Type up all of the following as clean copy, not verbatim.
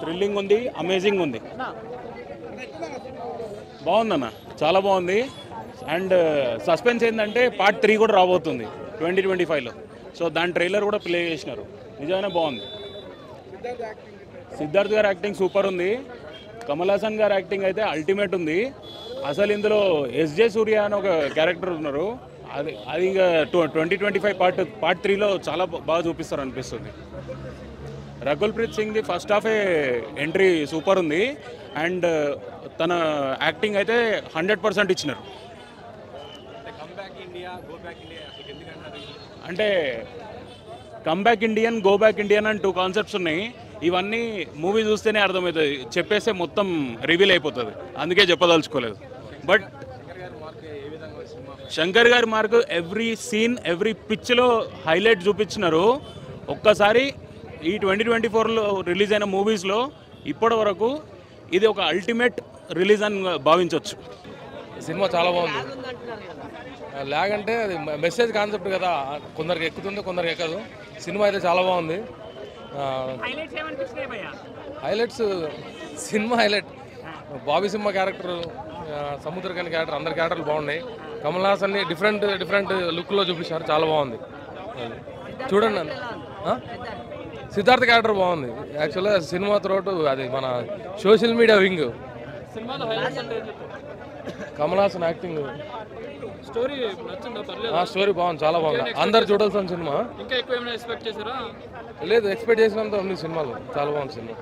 Thrilling ఉంది, amazing ఉంది, బాగుందన్న, చాలా బాగుంది. అండ్ సస్పెన్స్ ఏంటంటే పార్ట్ 3 కూడా రాబోతుంది 2025లో. సో దాని ట్రైలర్ కూడా ప్లే చేసినారు, నిజంగానే బాగుంది. సిద్ధార్థ్ గారి యాక్టింగ్ సూపర్ ఉంది. కమల్ హాసన్ గారి యాక్టింగ్ అయితే అల్టిమేట్ ఉంది. అసలు ఇందులో ఎస్జే సూర్య అని ఒక క్యారెక్టర్ ఉన్నారు, అది ఇంకా 2025 పార్ట్ 3లో చాలా బాగా చూపిస్తారు అనిపిస్తుంది. రకుల్ ప్రీత్ సింగ్ది ఫస్ట్ హాఫ్ ఎంట్రీ సూపర్ ఉంది. అండ్ తన యాక్టింగ్ అయితే 100% ఇచ్చినారు. అంటే comeback Indian, go back Indian అని 2 కాన్సెప్ట్స్ ఉన్నాయి. ఇవన్నీ మూవీ చూస్తేనే అర్థమవుతుంది, చెప్పేస్తే మొత్తం రివీల్ అయిపోతుంది, అందుకే చెప్పదలుచుకోలేదు. బట్ శంకర్ గారి మార్క్ ఎవ్రీ సీన్, ఎవ్రీ పిచ్లో హైలైట్ చూపించినారు. ఒక్కసారి ఈ 2024లో రిలీజ్ అయిన మూవీస్లో ఇప్పటి వరకు ఇది ఒక అల్టిమేట్ రిలీజ్ అని భావించవచ్చు. సినిమా చాలా బాగుంది. లాగ్ అంటే అది మెసేజ్ కాన్సెప్ట్ కదా, కొందరికి ఎక్కుతుంది, కొందరికి ఎక్కదు. సినిమా అయితే చాలా బాగుంది. హైలైట్స్ సినిమా హైలైట్ బాబీ సింహ క్యారెక్టర్, సముద్రకాని క్యారెక్టర్, అందరి క్యారెక్టర్లు బాగున్నాయి. కమల్ హాసన్ని డిఫరెంట్ లుక్లో చూపించారు, చాలా బాగుంది. చూడండి. సిద్ధార్థ్ క్యారెక్టర్ బాగుంది. యాక్చువల్గా సినిమా త్రోట్ అది మన social media wing. Kamal Haasan acting, story బాగుంది, చాలా బాగుంది. అందరు చూడాల్సిన సినిమా. లేదు, ఎక్స్పెక్ట్ చేసినంత ఉంది సినిమాలో, చాలా బాగుంది cinema.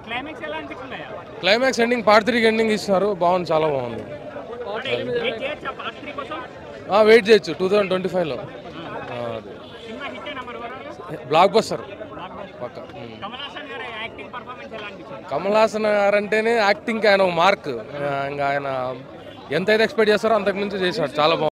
Climax ending part 3 ending ఇస్తున్నారు, బాగుంది, చాలా బాగుంది. వెయిట్ చేయొచ్చు 2025లో. బ్లాక్ బస్టర్ పక్క. కమల్ హాసన్ గారు అంటేనే యాక్టింగ్ ఆయన మార్క్. ఇంకా ఆయన ఎంతైతే ఎక్స్పెక్ట్ చేస్తారో అంతకు మించి చేశాడు, చాలా బాగుంది.